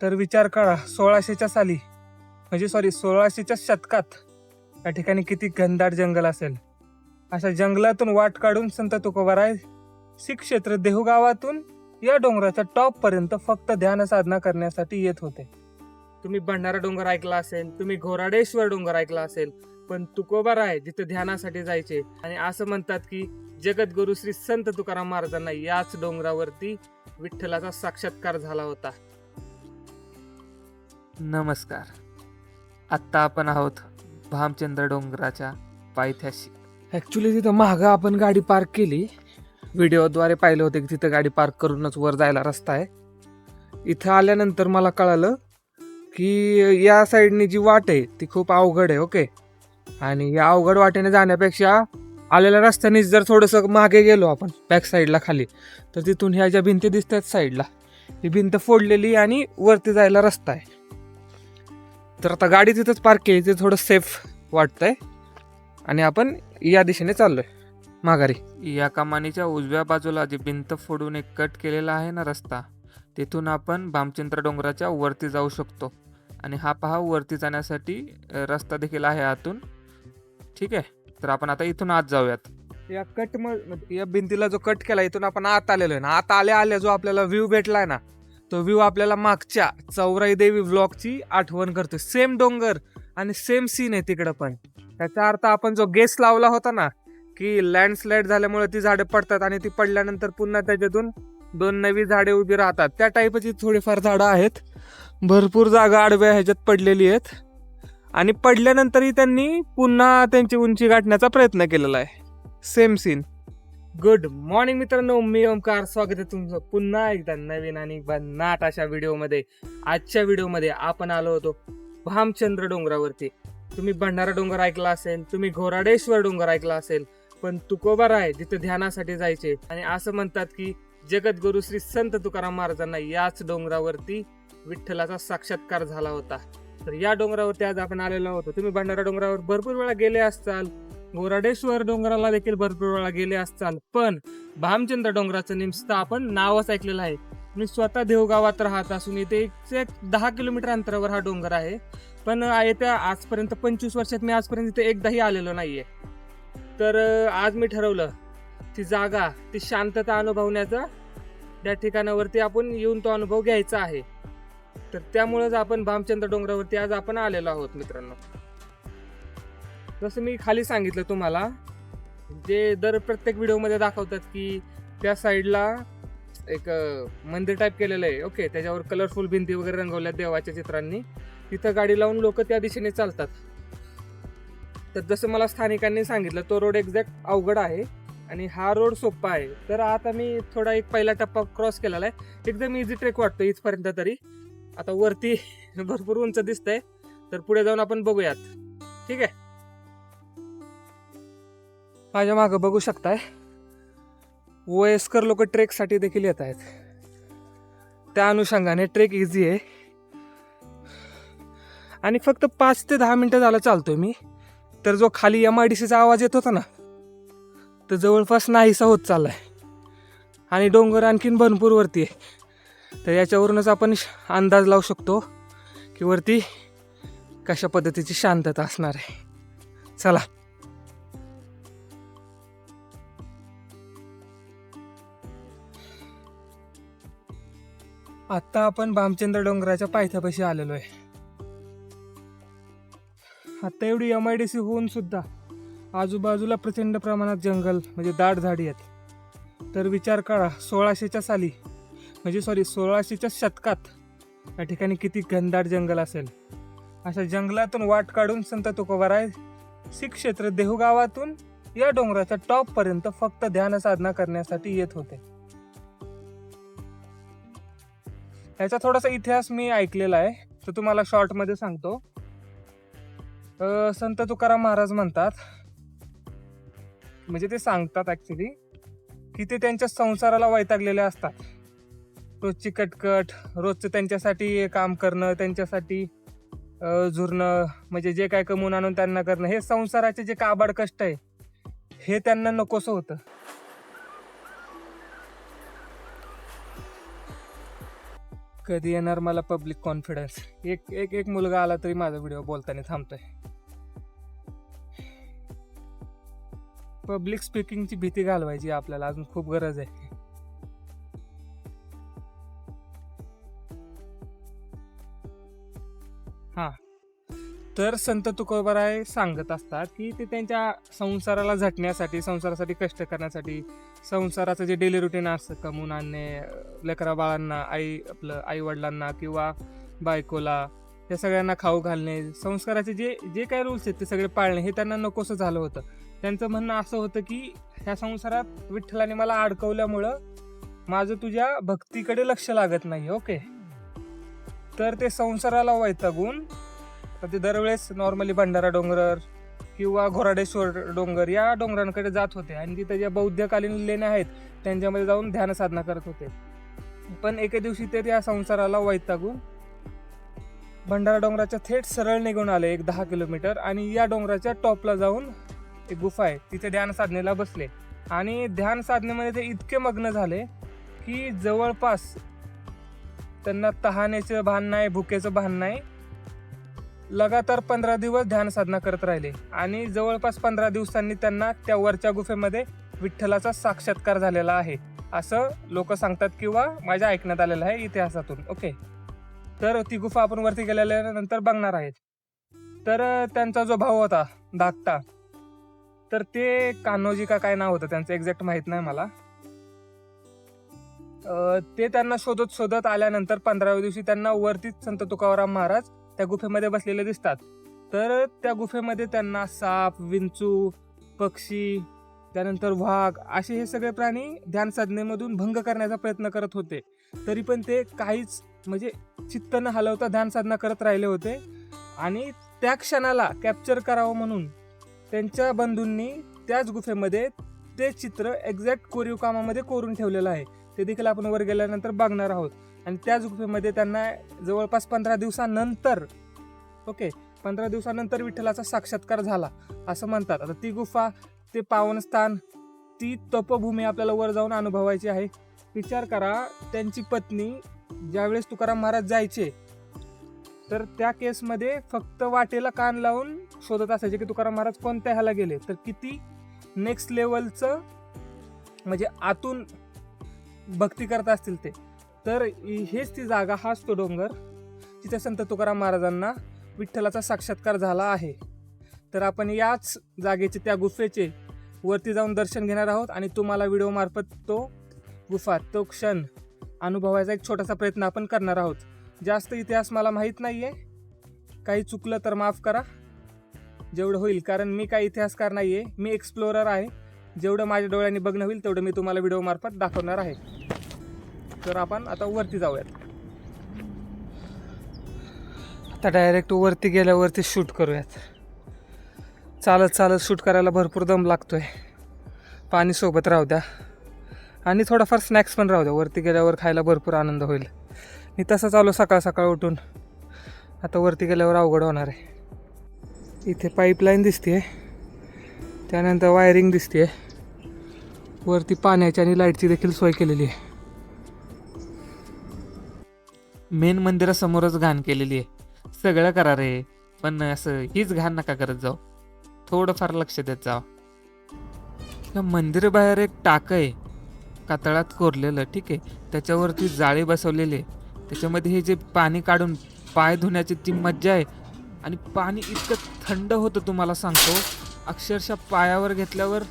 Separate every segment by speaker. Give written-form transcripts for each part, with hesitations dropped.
Speaker 1: तर विचार करा 1600च्या साली म्हणजे 1600च्या शतकात या ठिकाणी किती घनदाट जंगल असेल. अशा जंगलातून वाट काढून संत तुकोबाराय श्री क्षेत्र देहुगावातून या डोंगराच्या टॉप पर्यंत फक्त ध्यान साधना करण्यासाठी येत होते. तुम्ही भंडारा डोंगर ऐकला असेल, तुम्ही घोराडेश्वर डोंगर ऐकला असेल, पण तुकोबाराय जिथे ध्यानासाठी जायचे. आणि असं म्हणतात की जगद्गुरु श्री संत तुकाराम महाराजांना याच डोंगरावरती विठ्ठलाचा साक्षात्कार झाला होता.
Speaker 2: नमस्कार. आत्ता आपण आहोत भामचंद्र डोंगराच्या पायथ्याशी.
Speaker 1: ॲक्च्युली तिथं मागं आपण गाडी पार्क केली. व्हिडिओद्वारे पाहिलं होतं की तिथं गाडी पार्क करूनच वर जायला रस्ता आहे. इथं आल्यानंतर मला कळालं की या साईडनी जी वाट आहे ती खूप अवघड आहे. ओके, आणि या अवघड वाटेने जाण्यापेक्षा आलेल्या रस्त्याने जर थोडंसं मागे गेलो आपण बॅक साईडला खाली, तर तिथून ह्या ज्या भिंती दिसतात साईडला, ही भिंत फोडलेली आणि वरती जायला रस्ता आहे. तर आता गाडी तिथंच पार्क केली, ते थोडं सेफ वाटतंय आणि आपण या दिशेने चाललोय माघारी.
Speaker 2: या कमानीच्या उजव्या बाजूला जी भिंत फोडून एक कट केलेला आहे ना रस्ता, तिथून आपण भामचंद्र डोंगराच्या वरती जाऊ शकतो. आणि हा पहा वरती जाण्यासाठी रस्ता देखील आहे आतून. ठीक आहे, तर आपण आता इथून आत जाऊयात.
Speaker 1: या भिंतीला जो कट केला इथून आपण आत आलेलो आहे ना, आत आल्या जो आपल्याला व्ह्यू भेटलाय ना, तो व्ह्यू आपल्याला मागच्या चौराई देवी व्लॉगची आठवण करतोय. सेम डोंगर आणि सेम सीन आहे तिकडं पण. त्याचा अर्थ आपण जो गेस लावला होता ना की लँडस्लाईड झाल्यामुळे ती झाडं पडतात आणि ती पडल्यानंतर पुन्हा त्याच्यातून 2 नवी झाडे उभी राहतात, त्या टाईपची थोडीफार झाडं आहेत. भरपूर जागा आडव्या ह्याच्यात पडलेली आहेत आणि पडल्यानंतरही त्यांनी पुन्हा त्यांची उंची गाठण्याचा प्रयत्न केलेला आहे. Same scene. गुड मॉर्निंग मित्रांनो, मी ओमकार. स्वागत आहे तुमचं पुन्हा एकदा नवीन आणि भन्नाट अशा व्हिडिओमध्ये. आजच्या व्हिडिओमध्ये आपण आलो होतो भामचंद्र डोंगरावरती. तुम्ही भंडारा डोंगर ऐकला असेल, तुम्ही घोराडेश्वर डोंगर ऐकला असेल, पण तुकोबाराय जिथे ध्यानासाठी जायचे. आणि असं म्हणतात की जगद्गुरु श्री संत तुकाराम महाराजांना याच डोंगरावरती विठ्ठलाचा साक्षात्कार झाला होता. तर या डोंगरावरती आज आपण आलेलो होतो. तुम्ही भंडारा डोंगरावर भरपूर वेळा गेले असताल, घोराडेश्वर डोंगराला देखील भरपूर वेळा गेले असताल, पण भामचंद्र डोंगराचं नेमकं आपण नावच ऐकलेलं आहे. मी स्वतः देवगावात राहत असून इथे 10 किलोमीटर अंतरावर हा डोंगर आहे. पण येत्या आजपर्यंत 25 वर्षात मी आजपर्यंत इथे एकदाही आलेलो नाहीये. तर आज मी ठरवलं ती जागा, ती शांतता अनुभवण्याचा, त्या ठिकाणावरती आपण येऊन तो अनुभव घ्यायचा आहे. तर त्यामुळेच आपण भामचंद्र डोंगरावरती आज आपण आलेलो आहोत मित्रांनो. जसं मी खाली सांगितलं तुम्हाला, जे प्रत्येक व्हिडिओमध्ये दाखवतात की त्या साईडला एक मंदिर टाईप केलेलं आहे. ओके, त्याच्यावर कलरफुल भिंती वगैरे रंगवल्या देवाच्या चित्रांनी. तिथं गाडी लावून लोक त्या दिशेने चालतात. तर जसं मला स्थानिकांनी सांगितलं, तो रोड एक्झॅक्ट अवघड आहे आणि हा रोड सोपा आहे. तर आता मी थोडा एक पहिला टप्पा क्रॉस केलेला आहे. एकदम इझी ट्रेक वाटतो इथपर्यंत तरी. आता वरती भरपूर उंच दिसतंय, तर पुढे जाऊन आपण बघूयात. ठीक आहे, माझ्या मागं बघू शकताय वयस्कर लोक ट्रेकसाठी देखील येत आहेत. त्या अनुषंगाने ट्रेक इझी आहे आणि फक्त 5 ते 10 मिनिटं झालं चालतोय मी. तर जो खाली MIDCचा आवाज येत होता ना, तर जवळपास नाहीसा होत चाललाय. आणि डोंगर आणखीन भरपूर वरती आहे. तर याच्यावरूनच आपण अंदाज लावू शकतो की वरती कशा पद्धतीची शांतता असणार आहे. चला, आता आपण भामचंद्र डोंगराच्या पायथ्यापाशी आलेलो आहे. आता एवढी MIDC होऊन सुद्धा आजूबाजूला प्रचंड प्रमाणात जंगल म्हणजे दाट झाडी आहेत. तर विचार करा 1600च्या साली म्हणजे 1600च्या शतकात या ठिकाणी किती घनदाट जंगल असेल. अशा जंगलातून वाट काढून संत तुकोबाराय श्री क्षेत्र देहुगावातून या डोंगराच्या टॉप पर्यंत फक्त ध्यान साधना करण्यासाठी येत होते. याचा थोडासा इतिहास मी ऐकलेला आहे, तर तुम्हाला शॉर्ट मध्ये सांगतो. संत तुकाराम महाराज म्हणतात, म्हणजे ते सांगतात ऍक्च्युली, की ते त्यांच्या संसाराला वैतागलेले असतात. रोजची कटकट, रोजचं त्यांच्यासाठी काम करणं, त्यांच्यासाठी झुरणं, म्हणजे जे काय कमवून आणून त्यांना करणं, हे संसाराचे जे काबाड कष्ट आहे हे त्यांना नकोसं होतं. कधी येणार मला पब्लिक कॉन्फिडन्स. एक एक एक मुलगा आला तरी माझा व्हिडिओ बोलताना थांबतोय. पब्लिक स्पीकिंगची भीती घालवायची आपल्याला अजून खूप गरज आहे. हा, तर संत तुकोबाराय सांगत असतात की ते त्यांच्या संसाराला झटण्यासाठी, संसारासाठी कष्ट करण्यासाठी, संसाराचं जे डेली रुटीन असतं कमवून आणणे, लेकरा बाळांना, आई वडिलांना किंवा बायकोला, त्या सगळ्यांना खाऊ घालणे, संस्काराचे जे जे काही रूल्स आहेत ते सगळे पाळणे, हे त्यांना नकोसं झालं होतं. त्यांचं म्हणणं असं होतं की ह्या संसारात विठ्ठलाने मला अडकवल्यामुळं माझं तुझ्या भक्तीकडे लक्ष लागत नाही. ओके, तर ते संसाराला वैतागून ते दरवेळेस नॉर्मली भंडारा डोंगर किंवा घोराडेश्वर डोंगर या डोंगरांकडे जात होते आणि तिथे ज्या बौद्धकालीन लेण्या आहेत त्यांच्यामध्ये जाऊन ध्यान साधना करत होते. पण एके दिवशी ते त्या संसाराला वैतागून भंडारा डोंगराच्या थेट सरळ निघून आले 10 किलोमीटर आणि या डोंगराच्या टॉपला जाऊन एक गुफा आहे तिथे ध्यान साधनेला बसले. आणि ध्यान साधनेमध्ये ते इतके मग्न झाले की जवळपास त्यांना तहानेचं भान नाही, भुकेचं भान नाही. लगातार 15 दिवस ध्यान साधना करत राहिले आणि जवळपास 15 दिवसांनी त्यांना त्या वरच्या गुफेमध्ये विठ्ठलाचा साक्षात्कार झालेला आहे असं लोक सांगतात किंवा माझ्या ऐकण्यात आलेलं आहे इतिहासातून. ओके, तर ती गुफा आपण वरती गेल्यानंतर बघणार आहेत. तर त्यांचा जो भाऊ होता धाकटा, तर ते कान्होजी का काय नाव होतं त्यांचं एक्झॅक्ट माहित नाही मला. ते त्यांना शोधत शोधत आल्यानंतर 15व्या दिवशी त्यांना वरतीच संत तुकाराम महाराज त्या गुफेमध्ये बसलेले दिसतात. तर त्या गुफेमध्ये त्यांना साप, विंचू, पक्षी, त्यानंतर वाघ असे हे सगळे प्राणी ध्यान साधनेमधून भंग करण्याचा प्रयत्न करत होते. तरी पण ते काहीच म्हणजे चित्त न हलवता ध्यान साधना करत राहिले होते. आणि त्या क्षणाला कॅप्चर करावं म्हणून त्यांच्या बंधूंनी त्याच गुफेमध्ये ते चित्र एक्झॅक्ट कोरीव कामामध्ये कोरून ठेवलेलं आहे. ते देखील आपण वर गेल्यानंतर बघणार आहोत. आणि त्याच गुफेमध्ये त्यांना जवळपास 15 दिवसानंतर 15 दिवसानंतर विठ्ठलाचा साक्षात्कार झाला असं म्हणतात. आता ती गुफा, ते पावनस्थान, ती तपभूमी आपल्याला वर जाऊन अनुभवायची आहे. विचार करा, त्यांची पत्नी ज्यावेळेस तुकाराम महाराज जायचे तर त्या केसमध्ये फक्त वाटेला कान लावून शोधत असायचे की तुकाराम महाराज कोणत्या ह्याला गेले. तर किती नेक्स्ट लेवलचं म्हणजे आतून भक्ती करत असतील ते. तर हेच ती जागा, हाच तो डोंगर जिथे संत तुकाराम महाराजांना विठ्ठलाचा साक्षात्कार झाला आहे. तर आपण याच जागेचे, त्या गुफेचे वरती जाऊन दर्शन घेणार आहोत आणि तुम्हाला व्हिडिओ मार्फत तो गुफा, तो क्षण अनुभवायचा एक छोटासा प्रयत्न आपण करणार आहोत. जास्त इतिहास मला माहीत नाही आहे, काही चुकलं तर माफ करा जेवढं होईल, कारण मी काही इतिहासकार नाही आहे, मी एक्सप्लोरर आहे. जेवढं माझ्या डोळ्यांनी बघणं होईल तेवढं मी तुम्हाला व्हिडिओ मार्फत दाखवणार आहे. तर आपण आता वरती जाऊयात. आता डायरेक्ट वरती गेल्यावरती शूट करूयात. चालत चालत शूट करायला भरपूर दम लागतोय. पाणी सोबत राहू द्या आणि थोडाफार स्नॅक्स पण राहू द्या. वरती गेल्यावर खायला भरपूर आनंद होईल. मी तसं चालू सकाळ सकाळ उठून, आता वरती गेल्यावर अवघड होणार आहे. इथे पाईपलाईन दिसते, त्यानंतर वायरिंग दिसते, वरती पाण्याची आणि लाईटची देखील सोय केलेली आहे.
Speaker 2: मेन मंदिरासमोरच घाण केलेली आहे. सगळं करा रे, पण असं हीच घाण नका करत जाऊ, थोडंफार लक्ष देत जावं. या मंदिराबाहेर एक टाकं आहे कातळात कोरलेलं, ठीक आहे, त्याच्यावरती जाळी बसवलेली आहे. त्याच्यामध्ये हे जे पाणी काढून पाय धुण्याची ती मज्जा आहे. आणि पाणी इतकं थंड होतं तुम्हाला सांगतो, अक्षरशः पायावर घेतल्यावर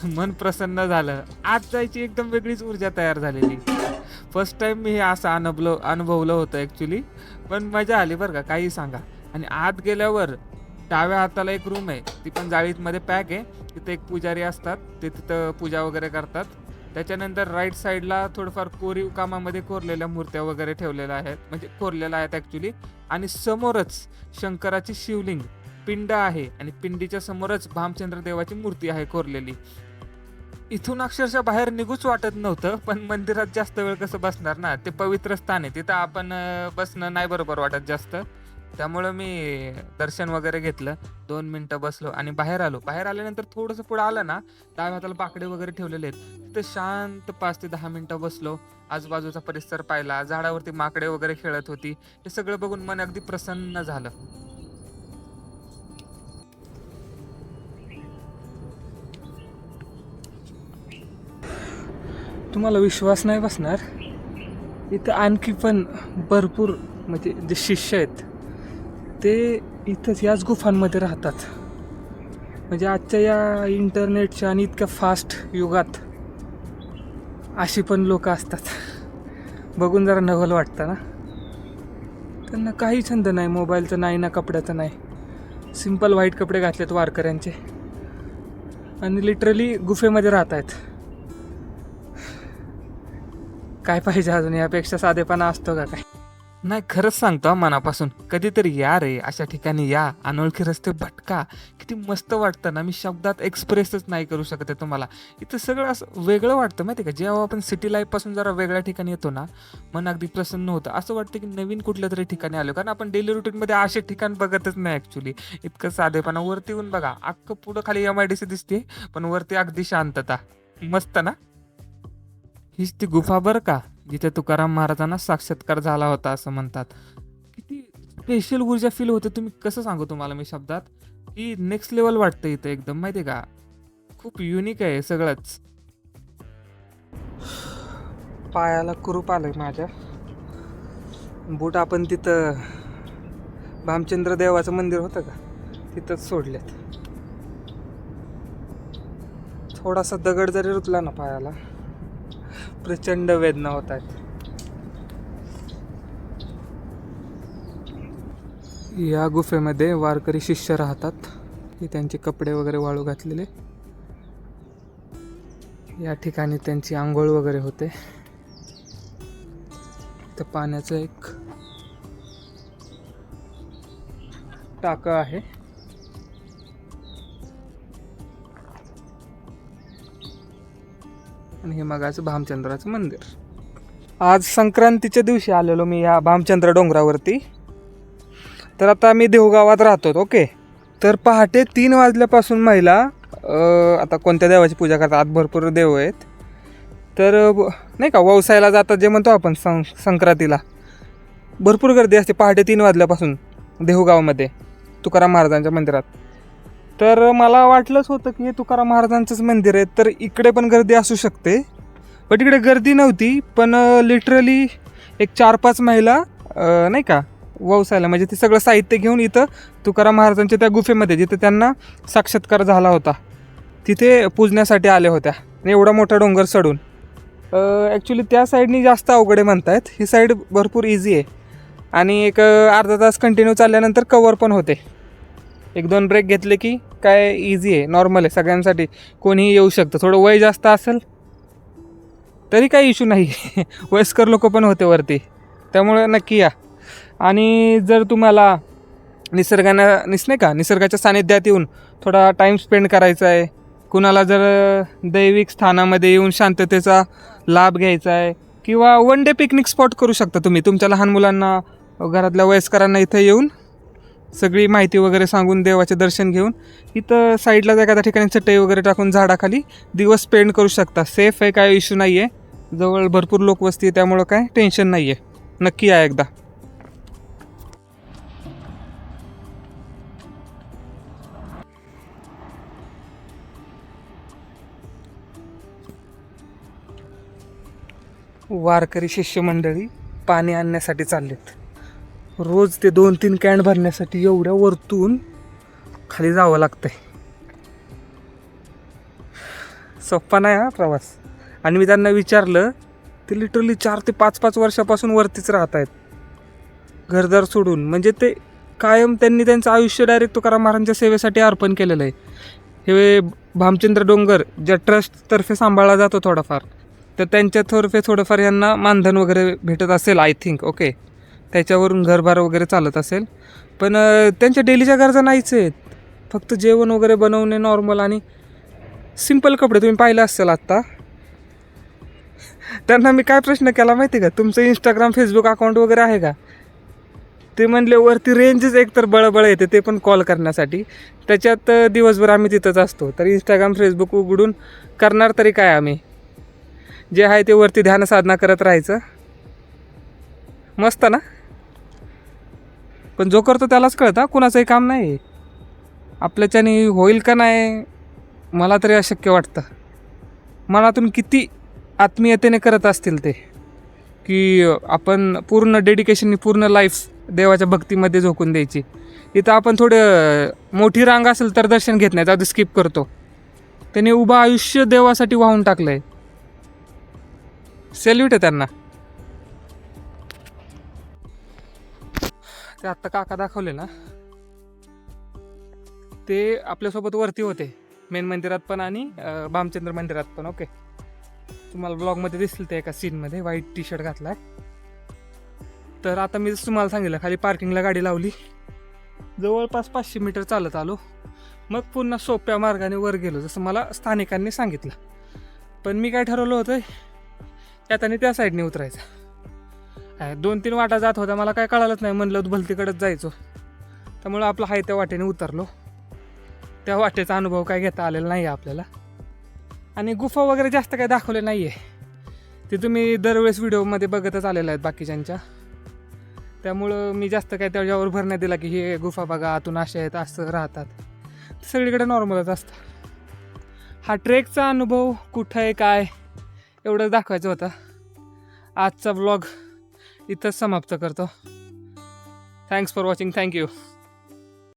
Speaker 2: मन प्रसन्न झालं. आत जायची एकदम वेगळीच ऊर्जा तयार झालेली. फर्स्ट टाइम मी हे असं अनुभवलं होतं ॲक्च्युली, पण मजा आली बरं का, काही सांगा. आणि आत गेल्यावर डाव्या हाताला एक रूम आहे, ती पण जाळीमध्ये पॅक आहे. तिथे एक पुजारी असतात, ते तिथं पूजा वगैरे करतात. त्याच्यानंतर राईट साईडला थोडंफार कोरीव कामामध्ये कोरलेल्या मूर्त्या वगैरे ठेवलेल्या आहेत, म्हणजे कोरलेल्या आहेत ॲक्च्युली. आणि समोरच शंकराची शिवलिंग पिंड आहे आणि पिंडीच्या समोरच भामचंद्र देवाची मूर्ती आहे कोरलेली. इथून अक्षरशः बाहेर निघूच वाटत नव्हतं, पण मंदिरात जास्त वेळ कसं बसणार ना, ते पवित्र स्थान आहे, तिथं आपण बसणं नाही बरोबर वाटत जास्त. त्यामुळं मी दर्शन वगैरे घेतलं, 2 मिनिटं बसलो आणि बाहेर आलो. बाहेर आल्यानंतर थोडंसं पुढं आलं ना, डाव्या हाताला बाकडे वगैरे ठेवलेले आहेत. तिथं शांत 5 ते 10 मिनिटं बसलो. आजूबाजूचा परिसर पाहिला, झाडावरती माकडे वगैरे खेळत होती. हे सगळं बघून मन अगदी प्रसन्न झालं.
Speaker 1: तुम्हाला विश्वास नाही बसणार, इथं आणखी पण भरपूर म्हणजे जे शिष्य आहेत ते इथंच याच गुफांमध्ये राहतात. म्हणजे आजच्या या इंटरनेटच्या आणि इतक्या फास्ट युगात अशी पण लोक असतात. बघून जरा नवल वाटतं ना. त्यांना काही छंद नाही, मोबाईलचं नाही ना कपड्याचं नाही. सिंपल व्हाईट कपडे घातलेत वारकऱ्यांचे आणि लिटरली गुफेमध्ये राहत आहेत. काय पाहिजे अजून यापेक्षा साधेपणा असतो का काय?
Speaker 2: नाही, खरंच सांगतो हा मनापासून, कधीतरी या रे अशा ठिकाणी या. अनोळखी रस्ते भटका, किती मस्त वाटतं ना. मी शब्दात एक्सप्रेसच नाही करू शकत आहे तुम्हाला. इथं सगळं असं वेगळं वाटतं माहिती आहे का. जेव्हा आपण सिटी लाईफपासून जरा वेगळ्या ठिकाणी येतो ना, मन अगदी प्रसन्न होतं. असं वाटतं की नवीन कुठल्या तरी ठिकाणी आलो, कारण आपण डेली रुटीनमध्ये असे ठिकाण बघतच नाही ॲक्च्युली. इतकं साधेपणा. वरती येऊन बघा, अख्खं पुढं खाली MIDC दिसते, पण वरती अगदी शांतता. मस्त ना. हीच ती गुफा बरं का, जिथे तुकाराम महाराजांना साक्षात्कार झाला होता असं म्हणतात. किती स्पेशल ऊर्जा फील होते, तुम्ही कसं सांगू तुम्हाला मी शब्दात. की नेक्स्ट लेवल वाटतं इथं एकदम, माहिती आहे का. खूप युनिक आहे सगळंच.
Speaker 1: पायाला कुरूप आलंय माझ्या. बूट आपण तिथं भामचंद्र देवाचं मंदिर होतं का, तिथंच सोडलेत. थोडासा दगड जरी रुतला ना पायाला, प्रचंड वेदना होत आहेत. या गुफेमध्ये वारकरी शिष्य राहतात. हे त्यांचे कपडे वगैरे वाळू घातलेले. या ठिकाणी त्यांची आंघोळ वगैरे होते. तर पाण्याचं एक टाकं आहे. आणि हे मगाचं भामचंद्राचं मंदिर. आज संक्रांतीच्या दिवशी आलेलो मी या भामचंद्र डोंगरावरती. तर आता मी देवगावात राहतो. ओके. तर पहाटे 3 वाजल्यापासून महिला आता कोणत्या देवाची पूजा करतात, आज भरपूर देव आहेत. तर नाही का व्यवसायाला जातात जे म्हणतो आपण संक्रांतीला, भरपूर गर्दी असते पहाटे 3 वाजल्यापासून देहूगावमध्ये तुकाराम महाराजांच्या मंदिरात. तर मला वाटलंच होतं की हे तुकाराम महाराजांचंच मंदिर आहे, तर इकडे पण गर्दी असू शकते. बट इकडे गर्दी नव्हती, पण लिटरली एक 4-5 महिला नाही का व्यवसायाला, म्हणजे ते सगळं साहित्य घेऊन इथं तुकाराम महाराजांच्या त्या गुफेमध्ये जिथे त्यांना साक्षात्कार झाला होता तिथे पूजण्यासाठी आल्या होत्या. आणि एवढा मोठा डोंगर चढून. ॲक्च्युली त्या साईडनी जास्त अवघड आहे म्हणतायत, ही साईड भरपूर इझी आहे. आणि एक अर्धा तास कंटिन्यू चालल्यानंतर कवर पण होते. 1-2 ब्रेक घेतले की काय इझी आहे, नॉर्मल आहे सगळ्यांसाठी, कोणीही येऊ शकतं. थोडं वय जास्त असेल तरी काही इश्यू नाही. वयस्कर लोक पण होते वरती, त्यामुळे नक्की या. आणि जर तुम्हाला निसर्गाच्या सानिध्यात येऊन थोडा टाईम स्पेंड करायचा आहे, कुणाला जर दैविक स्थानामध्ये येऊन शांततेचा लाभ घ्यायचा आहे, किंवा वन डे पिकनिक स्पॉट करू शकता तुम्ही. तुमच्या लहान मुलांना, घरातल्या वयस्करांना इथं येऊन सगळी माहिती वगैरे सांगून देवाचे दर्शन घेऊन इथं साईडला एखाद्या ठिकाणी चटई वगैरे टाकून झाडाखाली दिवस स्पेंड करू शकता. सेफ आहे, काय इश्यू नाही आहे. जवळ भरपूर लोकवस्ती आहे, त्यामुळं काय टेन्शन नाही आहे. नक्की या एकदा. वारकरी शिष्यमंडळी पाणी आणण्यासाठी चाललेत. रोज ते 2-3 कॅन भरण्यासाठी एवढ्या वरतून खाली जावं लागतंय. सोप्पा नाही हा प्रवास. आणि मी त्यांना विचारलं, ते लिटरली 4 ते 5 वर्षापासून वरतीच राहत आहेत घरदार सोडून. म्हणजे ते कायम त्यांनी त्यांचं आयुष्य डायरेक्ट तुकाराम महाराजांच्या सेवेसाठी अर्पण केलेलं आहे. हे भामचंद्र डोंगर ज्या ट्रस्टतर्फे सांभाळला जातो थोडाफार, तर त्यांच्यातर्फे थोडंफार यांना मानधन वगैरे भेटत असेल आय थिंक. ओके. त्याच्यावरून घरभार वगैरे चालत असेल. पण त्यांच्या डेलीच्या गरजा नाहीच आहेत. फक्त जेवण वगैरे बनवणे नॉर्मल आणि सिंपल कपडे. तुम्ही पाहिलं असेल आत्ता. त्यांना मी काय प्रश्न केला माहिती का, तुमचं इंस्टाग्राम फेसबुक अकाउंट वगैरे आहे का. ते म्हणले वरती रेंजच एकतर बळबळ येते, ते पण कॉल करण्यासाठी. त्याच्यात दिवसभर आम्ही तिथंच असतो. तर इंस्टाग्राम फेसबुक उघडून करणार तरी काय आम्ही? जे आहे ते वरती ध्यानसाधना करत राहायचं. मस्त ना. पण जो करतो त्यालाच कळतं, कुणाचंही काम नाही. आपल्याच्याने होईल का नाही मला तरी अशक्य वाटतं. मनातून किती आत्मीयतेने करत असतील ते, की आपण पूर्ण डेडिकेशननी पूर्ण लाईफ देवाच्या भक्तीमध्ये झोकून द्यायची. इथं आपण थोडं मोठी रांग असेल तर दर्शन घेत नाही, आधी स्किप करतो. त्याने उभं आयुष्य देवासाठी वाहून टाकलं आहे. सेल्यूट आहे त्यांना. ते आत्ता काका दाखवले ना, ते आपल्यासोबत वरती होते मेन मंदिरात पण आणि भामचंद्र मंदिरात पण. ओके, तुम्हाला ब्लॉगमध्ये दिसलं ते एका सीनमध्ये व्हाईट टी शर्ट घातला आहे. तर आता मी जसं तुम्हाला सांगितलं, खाली पार्किंगला गाडी लावली, जवळपास 500 मीटर चालत आलो, मग पुन्हा सोप्या मार्गाने वर गेलो जसं मला स्थानिकांनी सांगितलं. पण मी काय ठरवलं होतं, त्याने त्या साईडने उतरायचं. 2-3 वाटा जात होत्या, मला काय कळालंच नाही. म्हणलं भलतीकडेच जायचो, त्यामुळं आपलं हाय त्या वाटेने उतरलो. त्या वाटेचा अनुभव काय घेता आलेला नाही आहे आपल्याला. आणि गुफा वगैरे जास्त काय दाखवले नाही आहे, ते तुम्ही दरवेळेस व्हिडिओमध्ये बघतच आलेले आहेत बाकीच्यांच्या. त्यामुळं मी जास्त काय त्याच्यावर भर नाही दिला की हे गुफा बघा आतून असे आहेत, असं राहतात. सगळीकडे नॉर्मलच असतं. हा ट्रेकचा अनुभव कुठं आहे काय एवढं दाखवायचं होतं. आजचा ब्लॉग इथंच समाप्त करतो. Thanks for watching. थँक्यू.